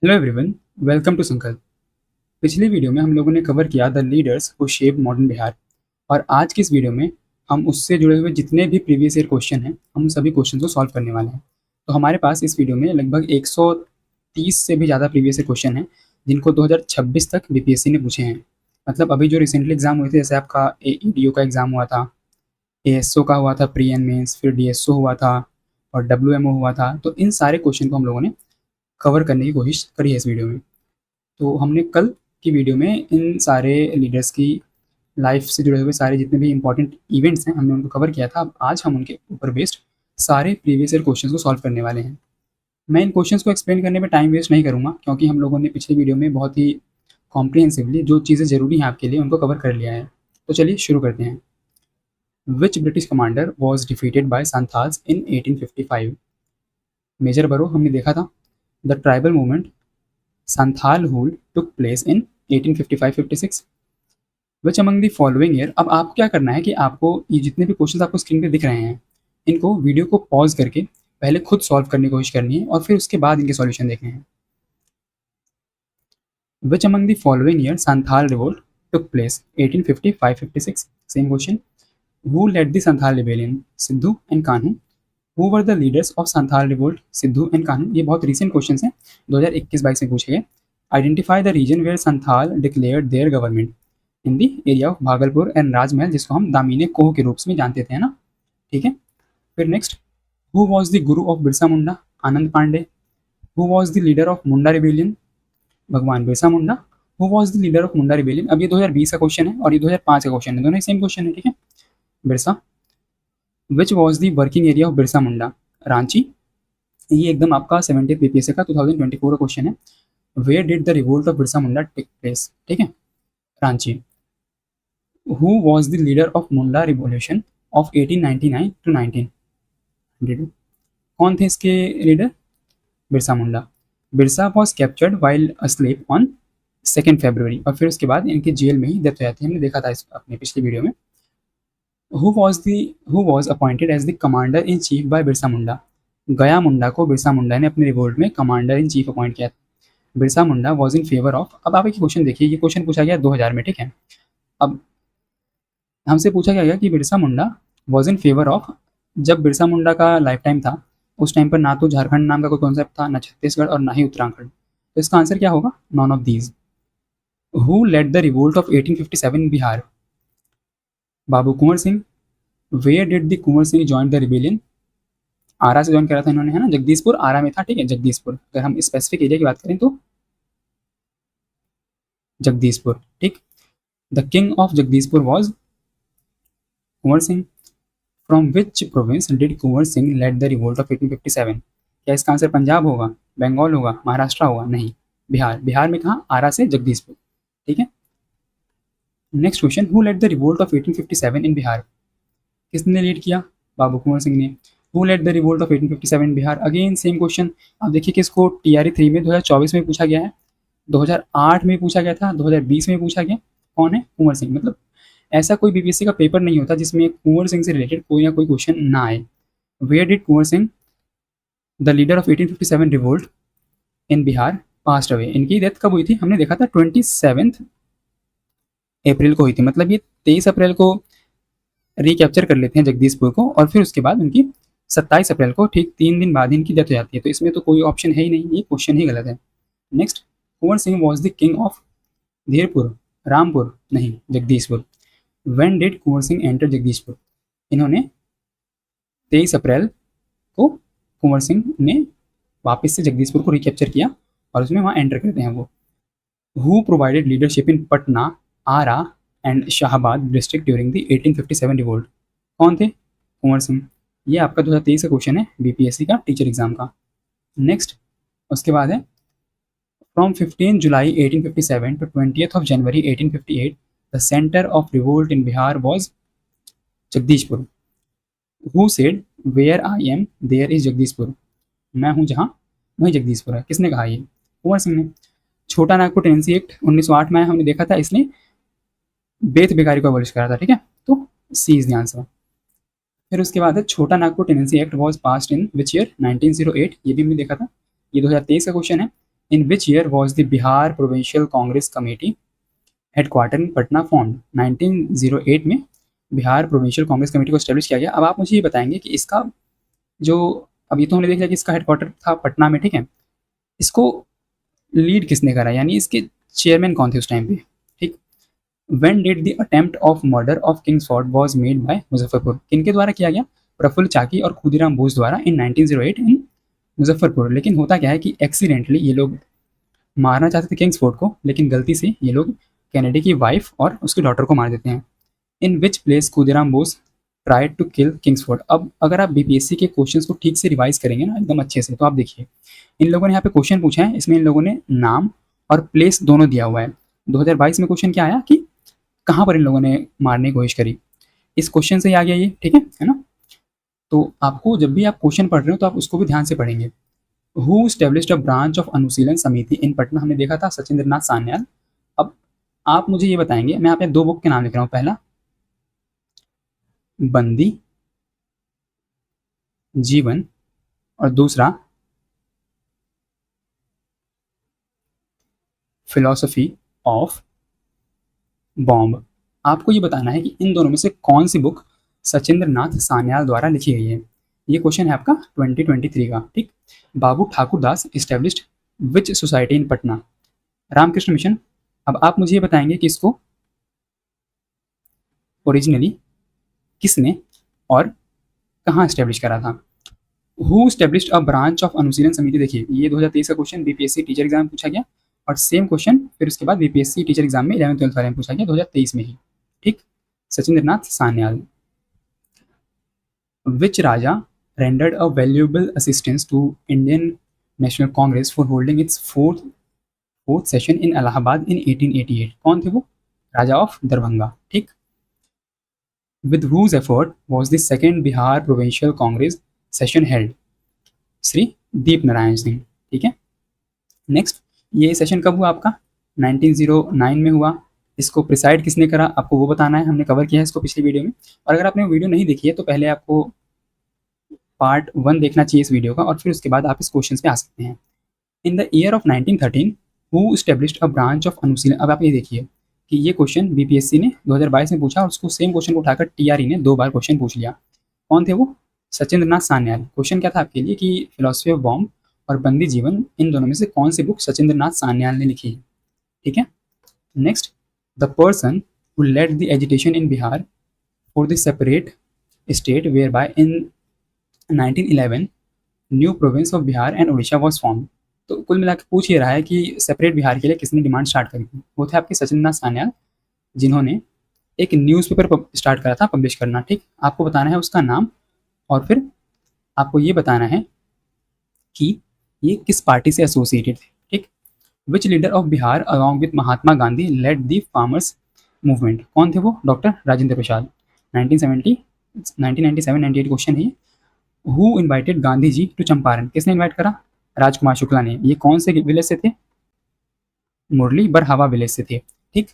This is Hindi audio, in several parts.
हेलो एवरीवन, वेलकम टू संकल्प। पिछली वीडियो में हम लोगों ने कवर किया the leaders who shape modern Bihar. और आज की इस वीडियो में हम उससे जुड़े हुए जितने भी प्रीवियस ईयर क्वेश्चन हैं हम उन सभी क्वेश्चन को सॉल्व करने वाले हैं। तो हमारे पास इस वीडियो में लगभग 130 से भी ज़्यादा प्रीवियस ईयर क्वेश्चन हैं जिनको 2026 तक बीपीएससी ने पूछे हैं। मतलब अभी जो रिसेंटली एग्जाम हुए थे, जैसे आपका एईडीओ का एग्जाम हुआ था, एएसओ का हुआ था प्री एंड मेंस, फिर डीएसओ हुआ था और डब्ल्यूएमओ हुआ था। तो इन सारे क्वेश्चन को हम लोगों ने कवर करने की कोशिश करी है इस वीडियो में। तो हमने कल की वीडियो में इन सारे लीडर्स की लाइफ से जुड़े हुए सारे जितने भी इंपॉर्टेंट इवेंट्स हैं हमने उनको कवर किया था। अब आज हम उनके ऊपर बेस्ड सारे प्रीवियस ईयर क्वेश्चंस को सॉल्व करने वाले हैं। मैं इन क्वेश्चंस को एक्सप्लेन करने में टाइम वेस्ट नहीं करूंगा, क्योंकि हम लोगों ने पिछली वीडियो में बहुत ही कॉम्प्रिहेंसिवली जो चीज़ें ज़रूरी हैं आपके लिए उनको कवर कर लिया है। तो चलिए शुरू करते हैं। Which British commander was defeated by Santhals in 1855? Major Burrough हमने देखा था। The tribal movement Santhal Hul took place in 1855-56। Which among the following year. अब आपको क्या करना है कि आपको ये जितने भी क्वेश्चन आपको स्क्रीन पे दिख रहे हैं इनको वीडियो को पॉज करके पहले खुद सॉल्व करने की कोशिश करनी है और फिर उसके बाद इनके सॉल्यूशन देखने हैं। Which among the following year Santhal revolt took place 1855-56। Same question. Who led the Santhal rebellion? Sidhu and Kanhu. Who were the leaders of Santhal revolt? Sidhu and Kanhu. ये बहुत रिसेंट क्वेश्चन हैं, 2021-22 में पूछे गए। Identify the reason where Santhal declared their government in the area of Bhagalpur and Rajmahal, जिसको हम दामिने कोह के रूप में जानते थे, है ना। ठीक है। फिर next. Who was the guru of Birsa Munda? Anand Pandey. Who was the leader of Munda rebellion? Bhagwan Birsa Munda. Who was the leader of Munda rebellion? अब ये 2020 का क्वेश्चन है और ये 2005 का क्वेश्चन है, दोनों सेम क्वेश्चन है। ठीक है। Birsa. Which was the working area of Birsa Munda? Ranchi. ये एकदम आपका 70th बीपीएससी का 2024 का क्वेश्चन है। Where did the revolt of Birsa Munda take place? ठीक है, Ranchi. Who was the leader of Munda revolution of 1899 to 1900? कौन थे इसके leader? Birsa Munda. Birsa was captured while asleep on 2 February, और फिर उसके बाद इनकी जेल में ही डेथ हो जाती है। हमने देखा था इस अपने पिछली वीडियो में। Who was appointed as the commander in chief by Birsa Munda? Gaya Munda को बिरसा मुंडा ने अपने रिवोल्ट में कमांडर इन चीफ अपॉइंट किया था। Birsa Munda was in favour of. अब आप एक क्वेश्चन देखिए, ये क्वेश्चन पूछा गया 2000 में। ठीक है। अब हमसे पूछा गया कि Birsa Munda was in favour of, जब बिरसा मुंडा का लाइफ टाइम था उस टाइम पर ना तो झारखंड नाम का कोई कॉन्सेप्ट था, ना छत्तीसगढ़ और ना ही उत्तराखंड। तो इसका आंसर क्या होगा? None of these. Who led the revolt of 1857 in Bihar? Babu Kunwar Singh. Where did the Kunwar Singh join the rebellion? Ara से ज्वाइन करा था इन्होंने, है ना। जगदीशपुर आरा में था। ठीक है, जगदीशपुर। अगर हम स्पेसिफिक एरिया की बात करें तो जगदीशपुर। ठीक। The king of Jagdishpur was Kunwar Singh. From which province did Kunwar Singh led the revolt of 1857? क्या इसका आंसर पंजाब होगा, बंगाल होगा, महाराष्ट्र होगा? नहीं, बिहार। बिहार में कहा? आरा से जगदीशपुर। ठीक है। Next question. Who led the revolt of 1857 in Bihar? किसने लीड किया? बाबू कुंवर सिंह ने। Who led the revolt of 1857 in Bihar? Again same question. आप देखिए कि इसको टीआरई 3 में 2024 में पूछा गया है, 2008 में पूछा गया था, 2020 में पूछा गया। कौन है? कुंवर सिंह। मतलब ऐसा कोई बीपीएससी का पेपर नहीं होता जिसमें कुंवर सिंह से रिलेटेड कोई ना कोई क्वेश्चन ना आए। Where did Kunwar Singh the leader of 1857 revolt in Bihar passed away? इनकी डेथ कब हुई थी? हमने देखा था 27 अप्रैल को हुई थी। मतलब ये 23 अप्रैल को रिकैप्चर कर लेते हैं जगदीशपुर को, और फिर उसके बाद उनकी 27 अप्रैल को ठीक 3 दिन बाद इनकी डेथ हो जाती है। तो इसमें तो कोई ऑप्शन है ही नहीं, ये क्वेश्चन ही गलत है। Next. Kunwar Singh was the king of Dhirpur, Rampur? नहीं, Jagdishpur. When did Kunwar Singh enter Jagdishpur? इन्होंने 23 अप्रैल को कुंवर सिंह ने वापस से जगदीशपुर को रिकैप्चर किया और उसमें वहाँ एंटर करते हैं वो। Who provided leadership in Patna, Arrah and Shahabad district during the 1857 revolt? कौन थे? कुंवर सिंह। ये आपका 2023 का क्वेश्चन है बीपीएससी का टीचर एग्जाम का। नेक्स्ट। उसके बाद है from 15 July 1857 to 20th of January 1858 the centre of revolt in Bihar was Jagdishpur. Who said where I am there is Jagdishpur? मैं हूँ जहाँ वहीं जगदीशपुर है। किसने कहा? ये कुंवर सिंह ने। छोटा नागपुर टेनेंसी एक्ट 1908 में आया, हमने देखा था। इसने बेथ बेकारी को अबॉलिश करा था। ठीक है, तो सी इज द आंसर। फिर उसके बाद है छोटा Nagpur tenancy act was passed in which year? 1908। ये भी हमने देखा था। ये 2023 का क्वेश्चन है। In which year was the Bihar provincial Congress committee headquarter in Patna formed? 1908 में बिहार प्रोविंशियल कांग्रेस कमेटी को स्टैब्लिश किया गया। अब आप मुझे ये बताएंगे कि इसका जो, अब ये तो हमने देख लिया कि इसका हेडक्वार्टर था पटना में, ठीक है, इसको लीड किसने करा, यानी इसके चेयरमैन कौन थे उस टाइम पे, ठीक। When did the attempt of murder of Kingsford was made by Muzaffarpur? किनके द्वारा किया गया? प्रफुल्ल चाकी और खुदीराम बोस द्वारा इन 1908 इन मुजफ्फरपुर। लेकिन होता क्या है कि एक्सीडेंटली ये लोग मारना चाहते थे किंग्सफोर्ड को, लेकिन गलती से ये लोग कैनेडी की वाइफ और उसकी डॉटर को मार देते हैं। In which place Khudiram Bose tried to kill Kingsford? अब अगर आप बीपीएससी के क्वेश्चंस को ठीक से रिवाइज करेंगे ना एकदम अच्छे से, तो आप देखिए इन लोगों ने यहाँ पे क्वेश्चन पूछा है, इसमें इन लोगों ने नाम और प्लेस दोनों दिया हुआ है। 2022 में क्वेश्चन क्या आया कि कहाँ पर इन लोगों ने मारने की कोशिश करी, इस क्वेश्चन से ही आ गया ये, ठीक है ना। तो आपको जब भी आप क्वेश्चन पढ़ रहे हो तो आप उसको भी ध्यान से पढ़ेंगे। Who established a branch of Anushilan Samiti इन पटना? हमने देखा था सचिंद्र नाथ सान्याल। अब आप मुझे ये बताएंगे, मैं यहाँ पे दो बुक के नाम लिख रहा हूँ, पहला बंदी जीवन और दूसरा फिलॉसफी ऑफ बॉम्ब। आपको ये बताना है कि इन दोनों में से कौन सी बुक सचिंद्र नाथ सान्याल द्वारा लिखी गई है। ये क्वेश्चन है आपका 2023 का, ठीक। Babu Thakur Das established which society in Patna? Ramakrishna mission. अब आप मुझे ये बताएंगे कि इसको ओरिजिनली किसने और कहाँ एस्टेब्लिश करा था। Who established a branch of Anushilan Samiti? देखिए ये 2023 का क्वेश्चन बीपीएससी टीचर एग्जाम में पूछा गया, और सेम क्वेश्चन फिर उसके बाद बीपीएससी टीचर एग्जाम में 11th-12th वाले में पूछा गया 2023 में ही, ठीक। सचिंद्र नाथ सान्याल। विच राजा rendered a valuable assistance to Indian National Congress for holding its fourth session in Allahabad in 1888? कौन थे वो? राजा ऑफ दरभंगा, ठीक। With whose effort was the second Bihar Provincial Congress session held? Shri दीप नारायण सिंह, ठीक है। नेक्स्ट, ये सेशन कब हुआ आपका? 1909 में हुआ। इसको प्रिसाइड किसने करा आपको वो बताना है, हमने कवर किया है इसको पिछली वीडियो में। और अगर आपने वीडियो नहीं देखी है तो पहले आपको पार्ट 1 देखना चाहिए इस वीडियो का, और फिर उसके बाद आप इस क्वेश्चन पे आ सकते हैं। In the year of 1913 who established a branch of Anushilan? अब आप ये देखिए कि ये क्वेश्चन बीपीएससी ने 2022 में पूछा, और उसको सेम क्वेश्चन को उठाकर टीआरई ने 2 बार क्वेश्चन पूछ लिया। कौन थे वो? सचिंद्र नाथ सान्याल। क्वेश्चन क्या था आपके लिए कि फिलोसफी ऑफ बॉम्ब और बंदी जीवन, इन दोनों में से कौन सी बुक सचिंद्र नाथ सान्याल ने लिखी है, ठीक है। Next, the person who led the agitation in Bihar for the separate state where by in 1911 new province of Bihar and Orissa was form. तो कुल मिलाकर पूछ ये रहा है कि सेपरेट बिहार के लिए किसने डिमांड स्टार्ट करी थी? वो थे आपके सचिंद्र नाथ सान्याल, जिन्होंने एक न्यूज़पेपर स्टार्ट करा था पब्लिश करना, ठीक। आपको बताना है उसका नाम, और फिर आपको ये बताना है कि ये किस पार्टी से एसोसिएटेड थे, ठीक। Which leader of Bihar along with Mahatma Gandhi led the farmers movement? कौन थे वो? डॉक्टर राजेंद्र प्रसाद। 1970 1997 98 क्वेश्चन है। Who invited Gandhi ji to Champaran? किसने इन्वाइट करा? राजकुमार शुक्ला ने। ये कौन से विलेज से थे? मुरली बरहावा विलेज से थे, ठीक।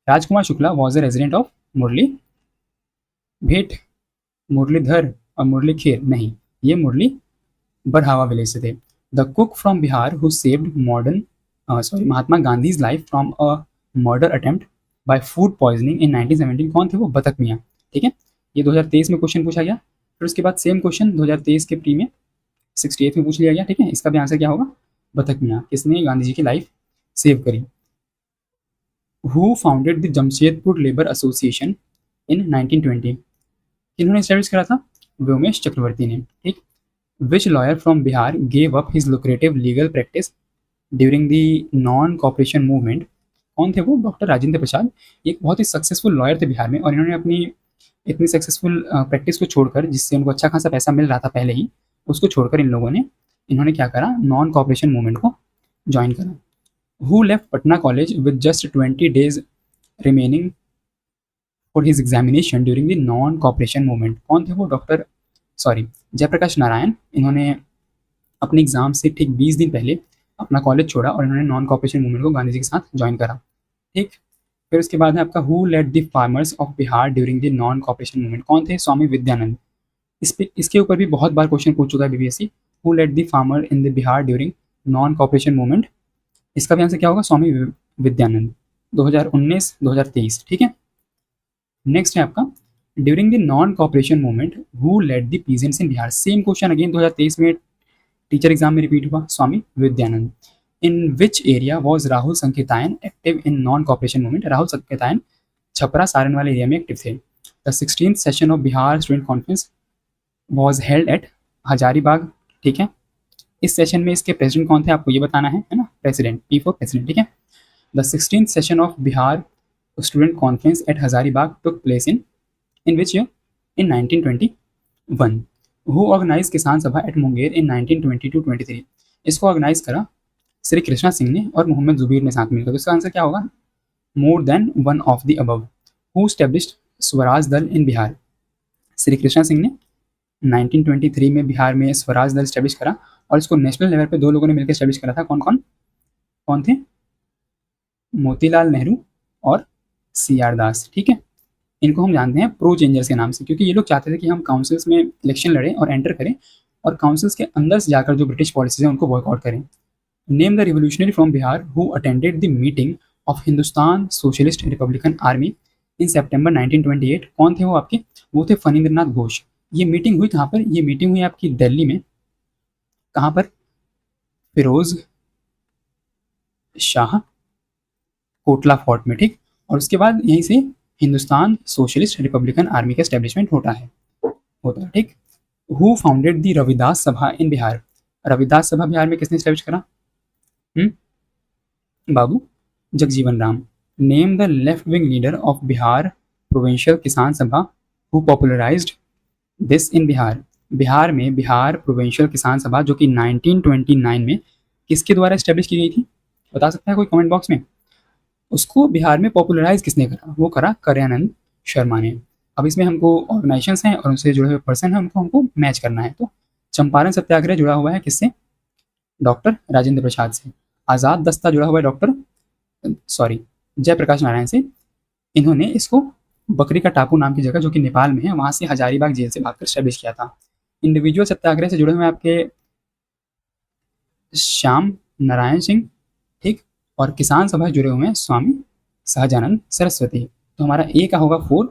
Rajkumar Shukla was a resident of Murli Bhet, Muralidhar और मुरली खेर? नहीं, ये मुरली बरहावा विलेज से थे। The cook from Bihar who saved Mahatma Gandhi's life from a murder attempt by food poisoning in 1917? कौन थे वो? बतक मियाँ, ठीक है। ये 2023 में क्वेश्चन पूछा गया, फिर उसके बाद सेम क्वेश्चन 2023 के प्री में 68 में पूछ लिया गया, ठीक है। इसका भी आंसर क्या होगा? बतक मियाँ। किसने गांधी जी की लाइफ सेव करी? Who founded the Jamshedpur labour association in 1920? किन्होंने एस्टैब्लिश करा था? व्योमेश चक्रवर्ती ने, ठीक। Which lawyer from Bihar gave up his lucrative legal practice during the non cooperation movement? कौन थे वो? डॉक्टर राजेंद्र प्रसाद। एक बहुत ही सक्सेसफुल लॉयर थे बिहार में, और इन्होंने अपनी इतनी सक्सेसफुल प्रैक्टिस को छोड़कर, जिससे उनको अच्छा खासा पैसा मिल रहा था पहले ही, उसको छोड़कर इन्होंने क्या करा? नॉन कॉपरेशन मूवमेंट को ज्वाइन करा। Who left Patna college with just 20 days remaining for his examination during the non cooperation movement? कौन थे वो? जयप्रकाश नारायण। इन्होंने अपने एग्जाम से ठीक 20 दिन पहले अपना कॉलेज छोड़ा और इन्होंने नॉन कॉपरेशन मूवमेंट को गांधी जी के साथ ज्वाइन करा, ठीक। फिर उसके बाद है आपका who led the farmers of Bihar during the non cooperation movement? कौन थे? स्वामी विद्यानंद। इसके ऊपर भी बहुत बार क्वेश्चन पूछ चुका है BPSC. Who led the farmer in the Bihar during non cooperation movement? इसका भी आंसर क्या होगा, स्वामी विद्यानंद, 2019-2023, ठीक है। नेक्स्ट है आपका, during the non cooperation movement who led the peasants in Bihar. Same question again 2023 में टीचर एग्जाम में रिपीट हुआ, Swami Vidyanand. In which area was Rahul Sankrityayan active in non cooperation movement. Rahul Sankrityayan Chhapra Saran वाले एरिया में एक्टिव थे। The 16th session of Bihar student conference was held at Hazaribagh, ठीक है। इस सेशन में इसके प्रेसिडेंट कौन थे आपको ये बताना है ना, प्रेसिडेंट, पी फॉर प्रेसिडेंट, ठीक है। The 16th session of Bihar student conference at Hazaribagh took place in which year, in 1921। Who organise Kisan Sabha eight Munger इन 1922-23। इसको ऑर्गेनाइज करा श्री कृष्णा सिंह ने और मोहम्मद जुबीर ने साथ मिलकर। तो इसका आंसर क्या होगा, more than one of the above. Who established Swaraj दल इन बिहार। श्री कृष्णा सिंह ने 1923 में बिहार में स्वराज दल स्टैब्लिश करा, और इसको नेशनल लेवल पे दो लोगों ने मिलकर स्टैब्लिश करा था। कौन कौन कौन थे, मोतीलाल नेहरू और सी आर दास, ठीक है। इनको हम जानते हैं प्रो चेंजर्स के नाम से, क्योंकि ये लोग चाहते थे कि हम काउंसिल्स में इलेक्शन लड़ें और एंटर करें, और काउंसिल्स के अंदर से जाकर जो ब्रिटिश पॉलिसीज हैं उनको बॉयकॉट करें। Name the revolutionary from Bihar who attended the meeting of Hindustan socialist republican army in September 1928। कौन थे वो आपके, वो थे फणींद्रनाथ घोष। ये मीटिंग हुई कहाँ पर, ये मीटिंग हुई आपकी दिल्ली में। कहाँ पर, फिरोज शाह कोटला फोर्ट में, ठीक। और उसके बाद यहीं से हिंदुस्तान सोशलिस्ट रिपब्लिकन आर्मी का एस्टेब्लिशमेंट होता है, ठीक। हु फाउंडेड द रविदास सभा इन बिहार। रविदास सभा बिहार में किसने एस्टेब्लिश करा, Babu Jagjivan Ram. Name the left wing leader of Bihar provincial Kisan Sabha who popularised this in Bihar. Bihar में बिहार प्रोविंशियल किसान सभा जो कि 1929 में किसके द्वारा एस्टेब्लिश की गई थी, बता सकता है कोई कमेंट बॉक्स में। उसको बिहार में पॉपुलराइज किसने करा, वो करा करयानंद शर्मा ने। अब इसमें हमको ऑर्गेनाइजेशंस हैं और उनसे जुड़े हुए पर्सन हैं, उनको हमको मैच करना है। तो चंपारण सत्याग्रह जुड़ा हुआ है किससे, डॉक्टर राजेंद्र प्रसाद से। आज़ाद दस्ता जुड़ा हुआ है जयप्रकाश नारायण से। इन्होंने इसको बकरी का टापू नाम की जगह जो कि नेपाल में है, वहां से हजारीबाग जेल से भागकर स्टैब्लिश किया था। इंडिविजुअल सत्याग्रह से जुड़े हुए आपके श्याम नारायण सिंह, ठीक। और किसान सभा जुड़े हुए हैं स्वामी सहजानंद सरस्वती। तो हमारा ए का होगा 4,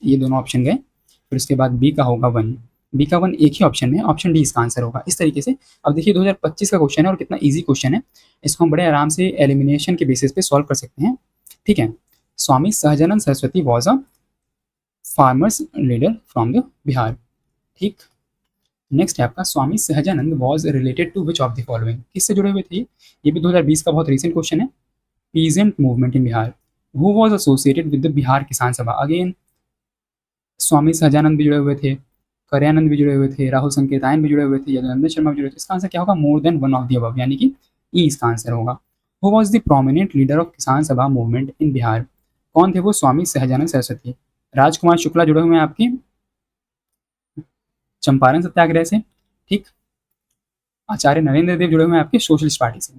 ये दोनों ऑप्शन गए। फिर उसके बाद बी का होगा 1, बी का 1 एक ही ऑप्शन में, ऑप्शन डी इसका आंसर होगा। इस तरीके से अब देखिए 2025 का क्वेश्चन है और कितना ईजी क्वेश्चन है, इसको हम बड़े आराम से एलिमिनेशन के बेसिस पे सॉल्व कर सकते हैं, ठीक है। Swami Sahajanand Saraswati was a farmers leader from the Bihar, ठीक। नेक्स्ट है आपका, Swami Sahajanand was related to which of the following. किससे जुड़े हुए थे ये भी 2020 का बहुत रिसेंट क्वेश्चन है। Peasant movement in Bihar. Who was associated with the Bihar Kisan Sabha. Again Swami Sahajanand भी जुड़े हुए थे, करयानंद भी जुड़े हुए थे, राहुल संकेतायन भी जुड़े हुए थे, यदुनंदन शर्मा भी जुड़े थे। इसका आंसर क्या होगा, more than one of the above, यानी कि ई इसका आंसर होगा। Who was the prominent leader of किसान सभा मूवमेंट इन बिहार। कौन थे वो, स्वामी सहजानंद सरस्वती। राजकुमार शुक्ला जुड़े हुए हैं आपके चंपारण सत्याग्रह से, ठीक। आचार्य नरेंद्र देव जुड़े हुए हैं आपके सोशलिस्ट पार्टी से।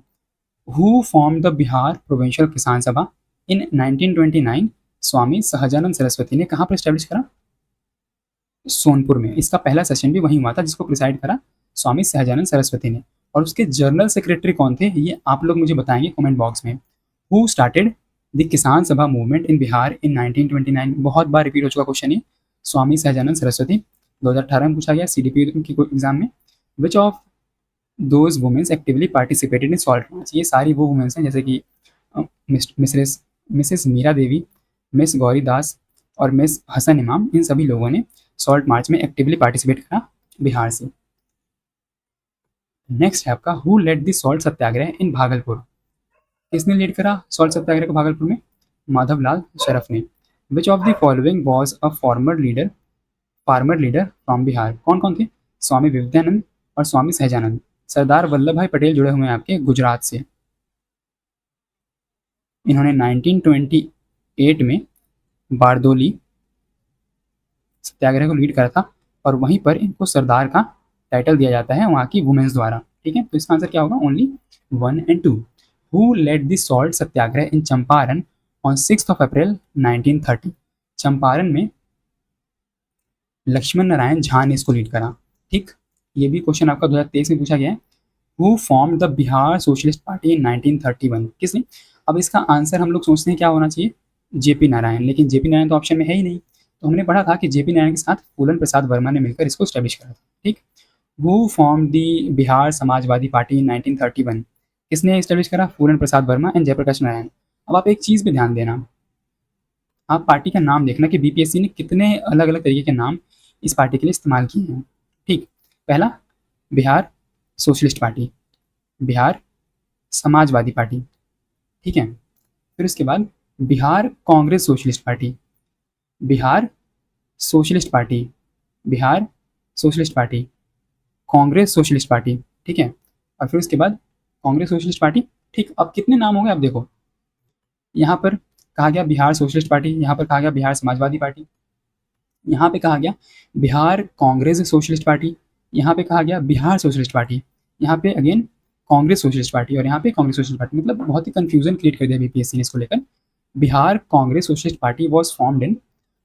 Who form the Bihar provincial Kisan सभा इन 1929। स्वामी सहजानंद सरस्वती ने कहाँ पर स्टैब्लिश करा, सोनपुर में। इसका पहला सेशन भी वहीं हुआ था जिसको प्रिसाइड करा स्वामी सहजानंद सरस्वती ने। और उसके जनरल सेक्रेटरी कौन थे ये आप लोग मुझे बताएंगे कमेंट बॉक्स में। हु स्टार्टेड द किसान सभा मूवमेंट इन बिहार इन 1929। बहुत बार रिपीट हो चुका क्वेश्चन है, स्वामी सहजानंद सरस्वती। 2018 में पूछा गया सीडीपी की एग्जाम में। Which of those womens actively participated in salt march. ये सारी वो वुमेन्स हैं जैसे कि मिसेस मीरा देवी, मिस गौरी दास और मिस हसन इमाम। इन सभी लोगों ने सॉल्ट मार्च में एक्टिवली पार्टिसिपेट करा बिहार से। नेक्स्ट है आपका, who led the salt Satyagraha इन भागलपुर। किसने लीड करा सॉल्ट सत्याग्रह को भागलपुर में, माधवलाल शरफ ने। विच of the following was a farmer leader from Bihar. कौन कौन थे, स्वामी विवेकानंद और स्वामी सहजानंद। सरदार वल्लभ भाई पटेल जुड़े हुए हैं आपके गुजरात से। इन्होंने 1928 में बारदोली सत्याग्रह को लीड करा था, और वहीं पर इनको सरदार का टाइटल दिया जाता है वहाँ की वुमेन्स द्वारा, ठीक है। तो इसका आंसर क्या होगा, only 1 and 2। Who led the salt Satyagraha in Champaran on 6 April 1930। Champaran में लक्ष्मण नारायण झा ने इसको लीड करा, ठीक। ये भी क्वेश्चन आपका 2023 में पूछा गया है। Who form the Bihar socialist party इन 1931? किसने? अब इसका आंसर हम लोग सोचते हैं क्या होना चाहिए, जेपी नारायण, लेकिन जेपी नारायण तो ऑप्शन में है ही नहीं। तो हमने पढ़ा था कि जेपी नारायण के साथ फूलन प्रसाद वर्मा ने मिलकर इसको स्टैब्लिश करा था। ठीक, who form the Bihar Samajwadi party इन 1931? किसने स्टैब्लिश करा? फूलन प्रसाद वर्मा एंड जयप्रकाश नारायण। अब आप एक चीज़ पे ध्यान देना, आप पार्टी का नाम देखना कि बीपीएससी ने कितने अलग अलग तरीके के नाम इस पार्टी के लिए इस्तेमाल किए हैं। ठीक, पहला Bihar socialist party, Bihar Samajwadi party, ठीक है। फिर उसके बाद Bihar Congress socialist party, Bihar socialist party, Bihar socialist party, Congress socialist party, ठीक है। और फिर उसके बाद कांग्रेस सोशलिस्ट पार्टी। ठीक, अब कितने नाम हो गए आप देखो, यहाँ पर कहा गया बिहार सोशलिस्ट पार्टी, यहाँ पर कहा गया बिहार समाजवादी पार्टी, यहाँ पे कहा गया बिहार कांग्रेस सोशलिस्ट पार्टी, यहाँ पे कहा गया बिहार सोशलिस्ट पार्टी, यहाँ पे अगेन कांग्रेस सोशलिस्ट पार्टी और यहाँ पे कांग्रेस सोशलिस्ट पार्टी। मतलब बहुत ही कंफ्यूजन क्रिएट कर दिया बीपीएससी ने इसको लेकर। Bihar Congress socialist party was formed in,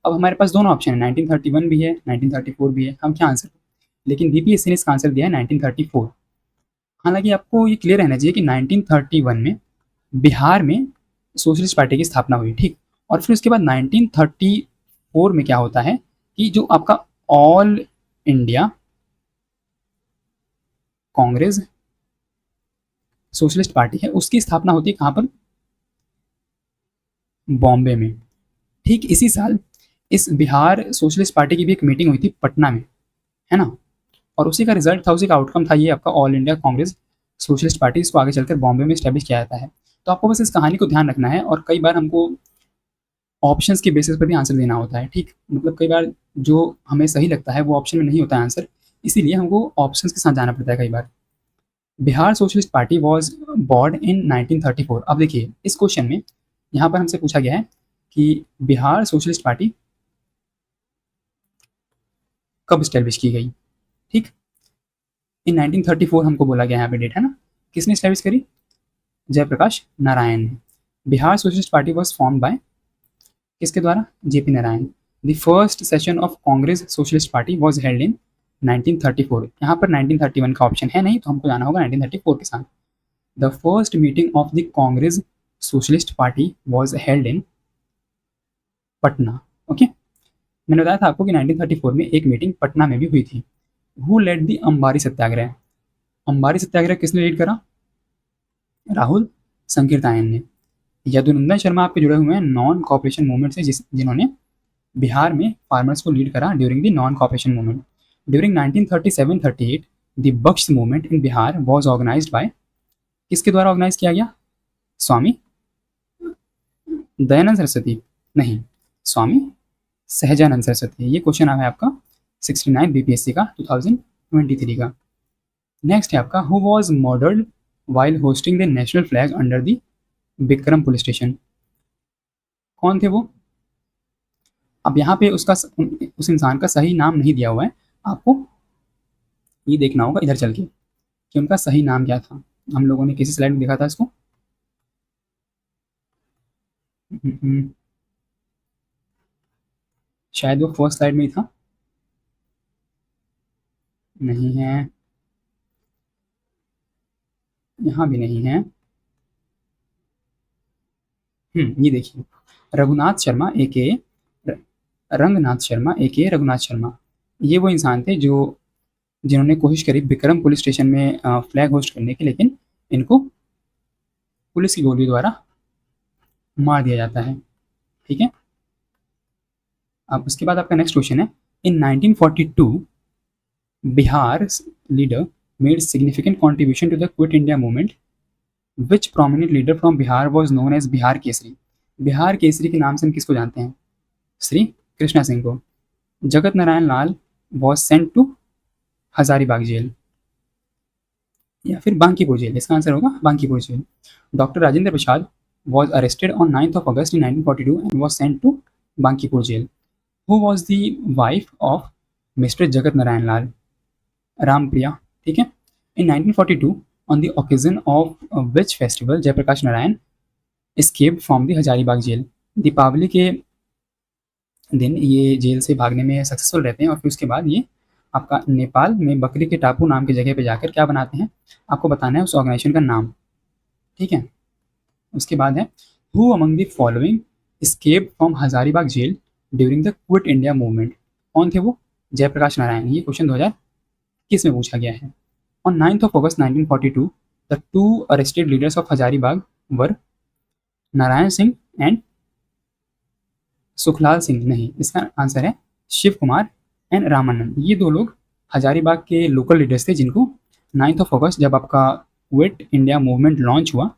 अब हमारे पास दोनों ऑप्शन है, 1931 भी है, 1934 भी है, हम क्या आंसर, लेकिन बीपीएससी ने इसका आंसर दिया है 1934। हालांकि आपको ये क्लियर रहना चाहिए कि 1931 में बिहार में सोशलिस्ट पार्टी की स्थापना हुई, ठीक। और फिर उसके बाद 1934 में क्या होता है कि जो आपका all India Congress socialist party है उसकी स्थापना होती है कहाँ पर, बॉम्बे में। ठीक इसी साल इस बिहार सोशलिस्ट पार्टी की भी एक मीटिंग हुई थी पटना में, है ना, और उसी का रिजल्ट था, उसी का आउटकम था ये आपका all India Congress socialist party, इसको आगे चलकर बॉम्बे में स्टैब्लिश किया जाता है। तो आपको बस इस कहानी को ध्यान रखना है और कई बार हमको ऑप्शंस के बेसिस पर भी आंसर देना होता है। ठीक, मतलब कई बार जो हमें सही लगता है वो ऑप्शन में नहीं होता है आंसर, इसीलिए हमको ऑप्शंस के साथ जाना पड़ता है कई बार। Bihar socialist party was born in 1934। अब देखिए इस क्वेश्चन में यहाँ पर हमसे पूछा गया है कि बिहार सोशलिस्ट पार्टी कब स्टैब्लिश की गई। ठीक, इन 1934 हमको बोला गया यहाँ पे डेट, है ना। किसने स्टैब्लिश करी? जयप्रकाश नारायण ने। Bihar socialist party was form by, किसके द्वारा? JP Narayan. The first session of Congress socialist party was held in 1934। यहाँ पर 1931 का ऑप्शन है नहीं, तो हमको जाना होगा 1934 के साथ। The first meeting of the Congress socialist party was held in Patna. Okay, मैंने बताया था आपको कि 1934 में एक मीटिंग पटना में भी हुई थी। हु लेड द अंबारी सत्याग्रह? अंबारी सत्याग्रह किसने लीड करा? राहुल संकीर्तायन ने। यदुनंदन शर्मा आपके जुड़े हुए हैं नॉन कॉपरेशन मूवमेंट से, जिन्होंने बिहार में फार्मर्स को लीड करा during the non cooperation movement. During 1937-38 the Bakasht movement in Bihar was organized by, किसके द्वारा ऑर्गेनाइज किया गया? स्वामी दयानंद सरस्वती, नहीं, स्वामी सहजानंद सरस्वती। ये क्वेश्चन आया है आपका 69 बीपीएससी का 2023 का। नेक्स्ट है आपका who was murdered while hosting the national flag under the Vikram police station? कौन थे वो? अब यहाँ पे उसका उस इंसान का सही नाम नहीं दिया हुआ है, आपको ये देखना होगा इधर चल के कि उनका सही नाम क्या था। हम लोगों ने किसी स्लाइड में देखा था इसको, शायद वो फर्स्ट स्लाइड में ही था, नहीं है, यहाँ भी नहीं है। ये देखिए, रघुनाथ शर्मा ए के रंगनाथ शर्मा ए के रघुनाथ शर्मा, ये वो इंसान थे जो जिन्होंने कोशिश करी विक्रम पुलिस स्टेशन में फ्लैग होस्ट करने की, लेकिन इनको पुलिस की गोली द्वारा मार दिया जाता है। ठीक है, अब उसके बाद आपका नेक्स्ट क्वेश्चन है, in 1942 Bihar leader made significant contribution to the quit India movement, which prominent leader from Bihar was known as Bihar Kesari? Bihar Kesari के नाम से हम किसको जानते हैं? श्री कृष्णा सिंह को। Jagat Narayan Lal was sent to Hazaribagh jail या फिर बांकीपुर जेल, इसका आंसर होगा Bankipur jail. Doctor Rajendra Prasad was arrested on 9th of August in 1942 and was sent to Bankipur jail. Who was the wife of mister Jagat Narayan Lal? Ramapriya. ठीक है, in 1942 on the occasion of which festival Jayaprakash Narayan escape from the Hazaribagh jail? Deepawali के दिन ये जेल से भागने में सक्सेसफुल रहते हैं और फिर उसके बाद ये आपका नेपाल में बकरी के टापू नाम की जगह पे जाकर क्या बनाते हैं, आपको बताना है उस ऑर्गेनाइजेशन का नाम, ठीक है। उसके बाद है who among the following escape from Hazaribagh jail during the quit India movement. कौन थे वो? जयप्रकाश नारायण। ये क्वेश्चन 2021 में पूछा गया है। On 9th of August 1942 the two arrested leaders of Hazaribagh were Narayan Singh and Sukhlal Singh. नहीं, इसका आंसर है शिव कुमार एंड रामानंद। ये दो लोग हजारीबाग के लोकल लीडर्स थे जिनको 9 अगस्त जब आपका क्विट इंडिया मूवमेंट लॉन्च हुआ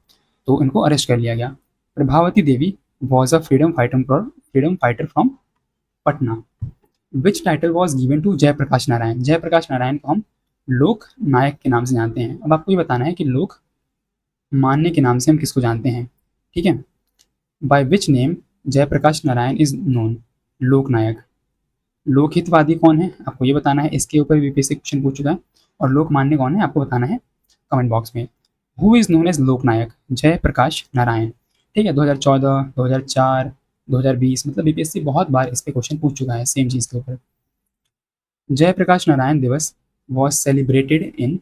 तो इनको अरेस्ट कर लिया गया। Prabhavati Devi was a freedom fighter from Patna. Which title was given to Jayaprakash Narayan. Jayaprakash Narayan को हम लोक नायक के नाम से जानते हैं। अब आपको ये बताना है कि लोक मान्य के नाम से हम किसको जानते हैं, ठीक है। By which name Jayaprakash Narayan is known. Loknayak. Lokhitwadi कौन है, आपको ये बताना है। इसके ऊपर बीपीएससी क्वेश्चन पूछ चुका है। और लोकमान्य कौन है, आपको बताना है कमेंट बॉक्स में। हु इज नोन एज लोकनायक। जयप्रकाश नारायण, ठीक है। 2014, 2004, 2020, मतलब बीपीएससी बहुत बार इस पे क्वेश्चन पूछ चुका है सेम चीज़ के ऊपर। जयप्रकाश नारायण दिवस वॉज सेलिब्रेटेड इन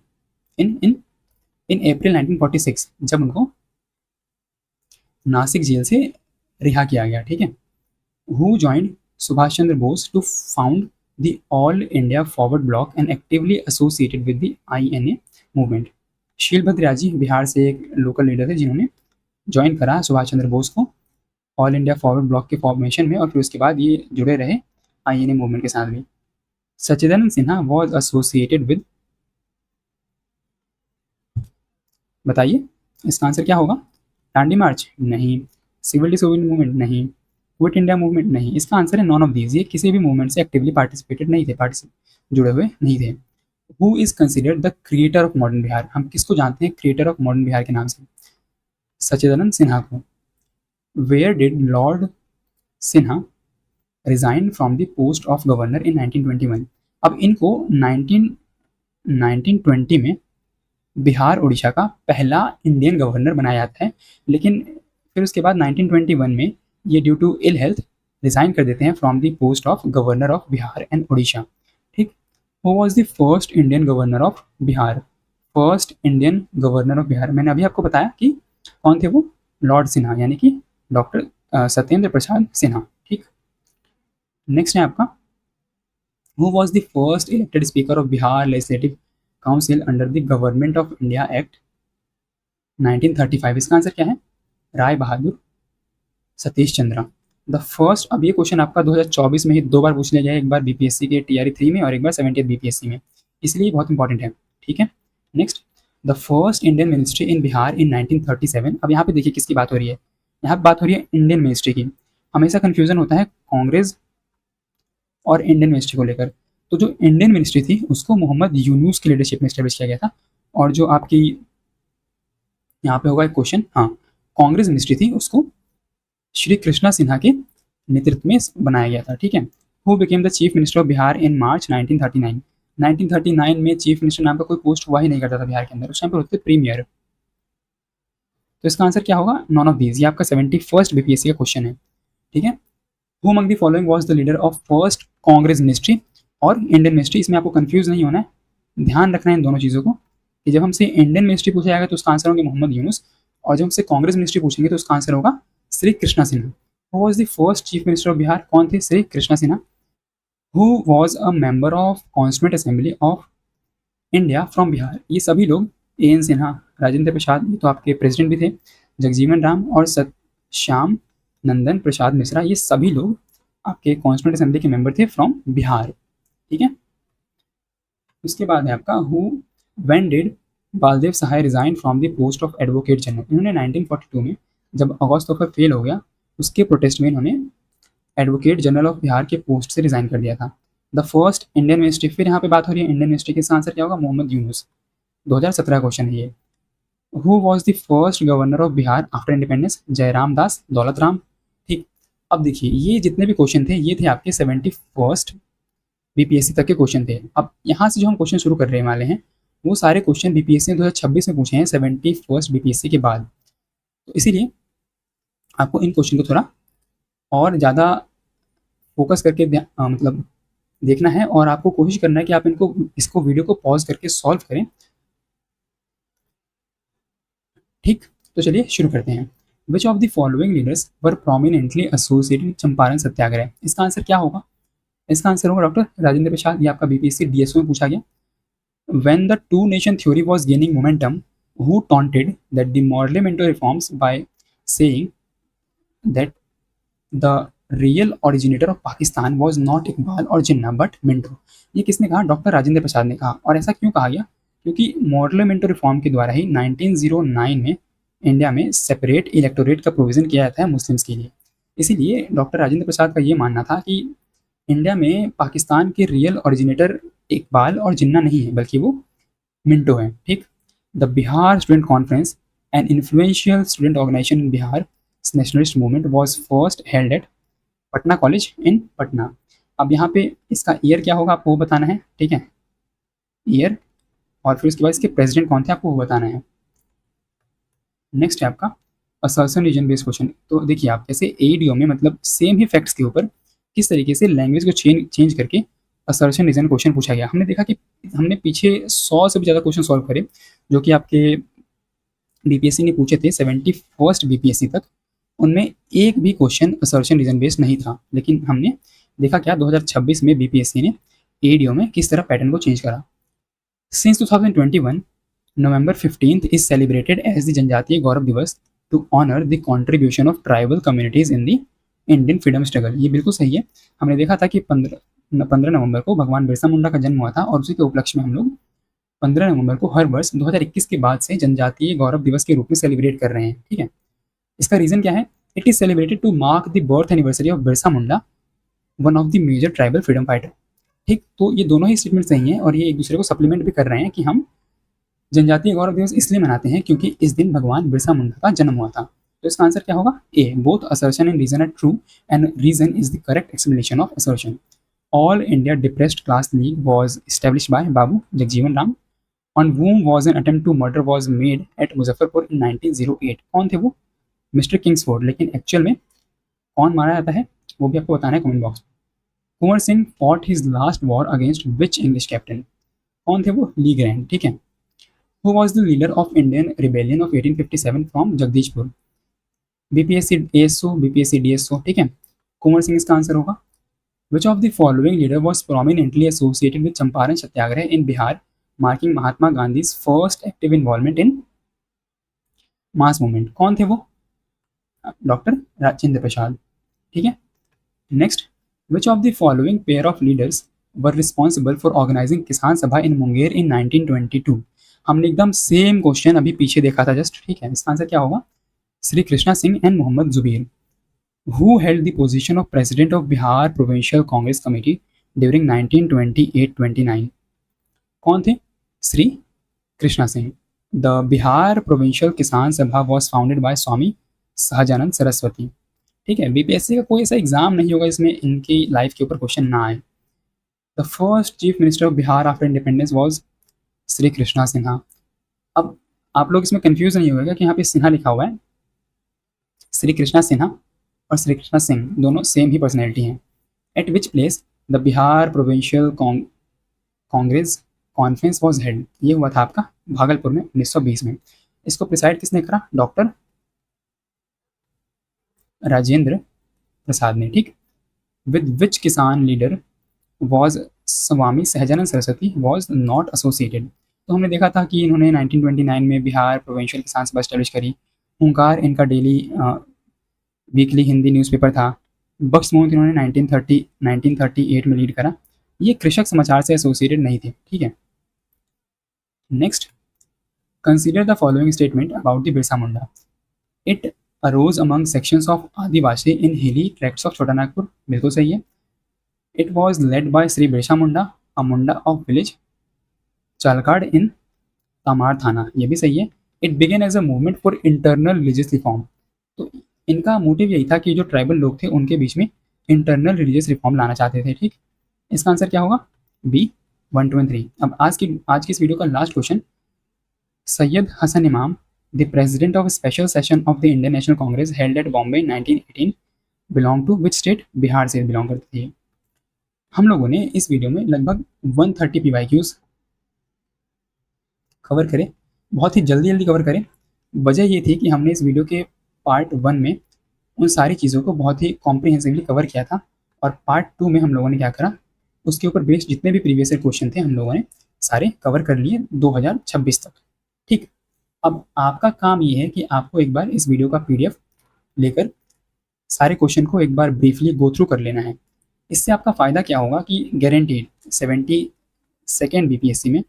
अप्रैल 1946 जब उनको नासिक जेल से रिहा किया गया, ठीक है। Who joined Subhash Chandra Bose to found the all India forward bloc and actively associated with the INA movement. Sheelbhadra Yaji Bihar से एक लोकल लीडर थे जिन्होंने ज्वाइन करा सुभाष चंद्र बोस को ऑल इंडिया फॉरवर्ड ब्लॉक के फॉर्मेशन में, और फिर उसके बाद ये जुड़े रहे आईएनए मूवमेंट के साथ भी। सच्चिदानंद सिन्हा वॉज एसोसिएटेड विद, बताइए इसका आंसर क्या होगा। दांडी मार्च नहीं, सिविल डिसोबीडियंस मूवमेंट नहीं, क्विट इंडिया मूवमेंट नहीं। इसका आंसर है नॉन ऑफ दीज। ये किसी भी मूवमेंट से एक्टिवली पार्टिसिपेटेड नहीं थे, जुड़े हुए नहीं थे। Who is considered the creator of modern Bihar. हम किसको जानते हैं क्रिएटर ऑफ मॉडर्न बिहार के नाम से? सच्चिदानंद सिन्हा को। Where did lord Sinha resign from the post of governor in 1921। अब इनको 1920 में बिहार उड़ीसा का पहला इंडियन गवर्नर बनाया जाता है, लेकिन फिर उसके बाद 1921 में ये due to ill health resign कर देते हैं from the post of governor of Bihar and Orissa, ठीक। Who was the first Indian governor of Bihar. First Indian governor of Bihar मैंने अभी आपको बताया कि कौन थे वो, लॉर्ड सिन्हा, यानी कि डॉक्टर सत्येंद्र प्रसाद सिन्हा, ठीक। नेक्स्ट है आपका who was the first elected speaker of Bihar legislative council under the government of India act 1935। इसका आंसर क्या है? राय बहादुर सतीश चंद्रा। द फर्स्ट, अब ये क्वेश्चन आपका 2024 में ही दो बार पूछ लिया गया है, एक बार बीपीएससी के टीआरई 3 में और एक बार 70th बीपीएससी में, इसलिए बहुत इंपॉर्टेंट है, ठीक है। Next, the first Indian ministry in Bihar in 1937। अब यहाँ पे देखिए किसकी बात हो रही है, यहाँ पे बात हो रही है इंडियन मिनिस्ट्री की। हमेशा कन्फ्यूजन होता है कांग्रेस और इंडियन मिनिस्ट्री को लेकर। तो जो इंडियन मिनिस्ट्री थी उसको मोहम्मद यूनुस की लीडरशिप में स्टैब्लिश किया गया था। और जो आपकी यहाँ पे होगा एक क्वेश्चन, हाँ, कांग्रेस मिनिस्ट्री थी उसको श्री कृष्णा सिन्हा के नेतृत्व में बनाया गया था, ठीक है। Who became the chief minister of Bihar in March 1939। 1939 में चीफ मिनिस्टर नाम का कोई पोस्ट हुआ ही नहीं करता था बिहार के अंदर, उस टाइम पर होते थे प्रीमियर। तो इसका आंसर क्या होगा? None of these. ये आपका 71st बीपीएससी का क्वेश्चन है, ठीक है। Who among the following was the leader of first Congress ministry और इंडियन मिनिस्ट्री। इसमें आपको कंफ्यूज नहीं होना है, ध्यान रखना है इन दोनों चीज़ों को कि जब हमसे इंडियन मिनिस्ट्री पूछा जाएगा तो उसका आंसर होंगे मोहम्मद यूनुस, और जब हमसे कांग्रेस मिनिस्ट्री पूछेंगे तो उसका आंसर होगा Shri Krishna Sinha. Who was the first chief minister of Bihar? कौन थे? Shri Krishna Sinha. Who was a member of constituent assembly of India from Bihar. ये सभी लोग, एन सिन्हा, राजेंद्र प्रसाद, ये तो आपके प्रेसिडेंट भी थे, जगजीवन राम और श्याम नंदन प्रसाद मिश्रा, ये सभी लोग आपके कॉन्स्टिट्यूंट असेंबली के मेंबर थे फ्रॉम बिहार, ठीक है। उसके बाद है आपका who when did Baldev Sahay resign from the post of advocate general. इन्होंने 1942 में जब अगस्त ऑफर फेल हो गया उसके प्रोटेस्ट में इन्होंने एडवोकेट जनरल ऑफ बिहार के पोस्ट से रिजाइन कर दिया था। द फर्स्ट इंडियन मिनिस्ट्री, फिर यहाँ पे बात हो रही है इंडियन मिनिस्ट्री के, आंसर क्या होगा? मोहम्मद यूनुस। 2017 क्वेश्चन है ये। Who was the first governor of Bihar after independence? Jairam Das Daulat Ram, ठीक। अब देखिए ये जितने भी क्वेश्चन थे ये थे आपके 71st बीपीएससी तक के क्वेश्चन थे। अब यहाँ से जो हम क्वेश्चन शुरू करने वाले हैं वो सारे क्वेश्चन बीपीएससी ने 2026 में पूछे हैं 71st बीपीएससी के बाद, तो इसीलिए आपको इन क्वेश्चन को थोड़ा और ज़्यादा फोकस करके मतलब देखना है और आपको कोशिश करना है कि आप इसको वीडियो को पॉज करके सॉल्व करें। ठीक, तो चलिए शुरू करते हैं। Which of the following leaders were prominently associated with Champaran Satyagraha? इसका आंसर क्या होगा? इसका आंसर होगा डॉक्टर राजेंद्र प्रसाद। ये आपका बीपीएससी डीएसओ में पूछा गया। When the two nation theory was gaining momentum, who taunted that the Parliamentary reforms by saying that the real originator of Pakistan was not Iqbal और जिन्ना but Minto? ये किसने कहा? डॉक्टर राजेंद्र प्रसाद ने कहा। और ऐसा क्यों कहा गया? क्योंकि मॉडलेमेंटो रिफॉर्म के द्वारा ही 1909 में इंडिया में सेपरेट इलेक्टोरेट का प्रोविजन किया जाता है मुस्लिम्स के लिए। इसीलिए डॉक्टर राजेंद्र प्रसाद का ये मानना था कि इंडिया में पाकिस्तान के रियल ओरिजिनेटर इकबाल और जिन्ना नहीं है, बल्कि वो मिंटो है। ठीक, the Bihar student conference an influential student organization in Bihar nationalist movement was first held at Patna college in Patna. अब यहाँ पे इसका ईयर क्या होगा आपको वो बताना है, ठीक है, ईयर, और फिर उसके बाद इसके प्रेसिडेंट कौन थे आपको वो बताना है। नेक्स्ट है आपका असर्शन रीजन बेस्ड क्वेश्चन। तो देखिए आप जैसे एडीओ में मतलब सेम ही फैक्ट्स के ऊपर किस तरीके से लैंग्वेज को चेंज करके असर्शन रीजन क्वेश्चन पूछा गया। हमने देखा कि हमने पीछे 100 से भी ज़्यादा क्वेश्चन सॉल्व करे जो कि आपके बीपीएससी ने पूछे थे 71st बीपीएससी तक। उनमें एक भी क्वेश्चन असर्शन रीजन बेस्ड नहीं था, लेकिन हमने देखा क्या 2026 में बीपीएससी ने एडीओ में किस तरह पैटर्न को चेंज करा। Since 2021 November 15th is celebrated as the जनजातीय गौरव दिवस to honor the contribution of tribal communities in the Indian freedom struggle। ये बिल्कुल सही है। हमने देखा था कि 15 नवंबर को भगवान बिरसा मुंडा का जन्म हुआ था और उसी के उपलक्ष्य में हम लोग 15 नवंबर को हर वर्ष 2021 के बाद से जनजातीय गौरव दिवस के रूप में सेलिब्रेट कर रहे हैं। ठीक है, इसका रीज़न क्या है? It is celebrated to mark the birth anniversary of Birsa Munda, one of the major tribal freedom fighter. ठीक, तो ये दोनों ही स्टेटमेंट सही हैं और ये एक दूसरे को सप्लीमेंट भी कर रहे हैं कि हम जनजातीय गौरव दिवस इसलिए मनाते हैं क्योंकि इस दिन भगवान बिरसा मुंडा का जन्म हुआ था। तो इसका आंसर क्या होगा? A, both assertion and reason are true and reason is the correct explanation of assertion. All India depressed class league was established by Babu Jagjivan Ram, on whom was an attempt to murder was made at Muzaffarpur in 1908। कौन थे वो? Mister Kingsford. लेकिन एक्चुअल में कौन मारा जाता है वो भी आपको बताना है कमेंट बॉक्स में। Kunwar Singh fought his last war against which English captain? कौन थे वो? Le Grand. ठीक है, Who was the leader of Indian rebellion of 1857 from Jagdishpur? BPSC ASO, BPSC DSO. ठीक है, कुंवर सिंह इसका आंसर होगा। Which of the following leader was prominently associated with Champaran Satyagraha in Bihar, marking Mahatma Gandhi's first active involvement in mass movement? कौन थे वो? डॉक्टर राजेंद्र प्रसाद। ठीक है, next, which of the following pair of leaders were responsible for organizing किसान सभा in मुंगेर in 1922? हमने एकदम सेम क्वेश्चन अभी पीछे देखा था जस्ट। ठीक है, इसका आंसर क्या होगा? Shri Krishna Singh and Mohammad Zubair. Who held the position of president of Bihar provincial Congress committee during 1928-29? कौन थे? Shri Krishna Singh. The Bihar provincial Kisan Sabha was founded by Swami Sahajanand Saraswati. ठीक है, बीपीएससी का कोई ऐसा एग्जाम नहीं होगा इसमें इनकी लाइफ के ऊपर क्वेश्चन ना आए। The first chief minister of Bihar after independence was Shri Krishna Sinha. अब आप लोग इसमें कंफ्यूज नहीं होगा कि यहाँ पे सिन्हा लिखा हुआ है। श्री कृष्णा सिन्हा और श्री कृष्णा सिंह दोनों सेम ही पर्सनैलिटी हैं। Eight which place the Bihar provincial Congress conference was held? ये हुआ था आपका भागलपुर में 1920 में। इसको प्रिसाइड किसने करा? डॉक्टर राजेंद्र प्रसाद ने। ठीक, विद विच किसान leader was Swami Sahajanand Saraswati was not associated? तो हमने देखा था कि इन्होंने 1929 में बिहार प्रोविंशियल किसान सभा स्टैब्लिश करी। हुंकार इनका डेली वीकली हिंदी न्यूज़पेपर था। बख्श मोहन इन्होंने 1938 में लीड करा। ये कृषक समाचार से एसोसिएटेड नहीं थे। ठीक है, next, consider the following statement about the Birsa Munda. It arose among sections of adivasi in hilly tracts of Chota Nagpur. बिल्कुल सही है। It was led by Shri Birsa Munda, a Munda of village Chalkad in Tamar thana. ये भी सही है। It began as a movement for internal religious reform. तो इनका मोटिव यही था कि जो ट्राइबल लोग थे उनके बीच में इंटरनल रिलीजियस रिफॉर्म लाना चाहते थे। ठीक, इसका आंसर क्या होगा? B, 1, 2 and 3। अब आज की इस वीडियो का last question, Syed Hasan Imam the president of special session of the Indian national Congress held at Bombay in 1918 belong to which state? Bihar से बिलोंग करते थे। हम लोगों ने इस वीडियो में लगभग 130 PYQs कवर करे, बहुत ही जल्दी जल्दी कवर करें। वजह ये थी कि हमने इस वीडियो के पार्ट 1 में उन सारी चीज़ों को बहुत ही कॉम्प्रिहेंसिवली कवर किया था, और पार्ट 2 में हम लोगों ने क्या करा, उसके ऊपर बेस्ड जितने भी प्रीवियस ईयर क्वेश्चन थे हम लोगों ने सारे कवर कर लिए 2026 तक। ठीक, अब आपका काम ये है कि आपको एक बार इस वीडियो का PDF लेकर सारे क्वेश्चन को एक बार ब्रीफली गो थ्रू कर लेना है। इससे आपका फ़ायदा क्या होगा कि गारंटीड 72nd BPSC में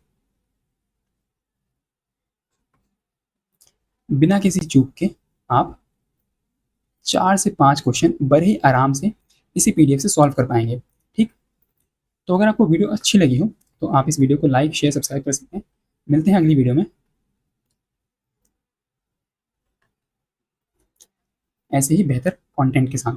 बिना किसी चूक के आप 4 से 5 क्वेश्चन बड़े ही आराम से इसी PDF से सॉल्व कर पाएंगे। ठीक, तो अगर आपको वीडियो अच्छी लगी हो तो आप इस वीडियो को लाइक शेयर सब्सक्राइब कर सकते हैं। मिलते हैं अगली वीडियो में ऐसे ही बेहतर कंटेंट के साथ।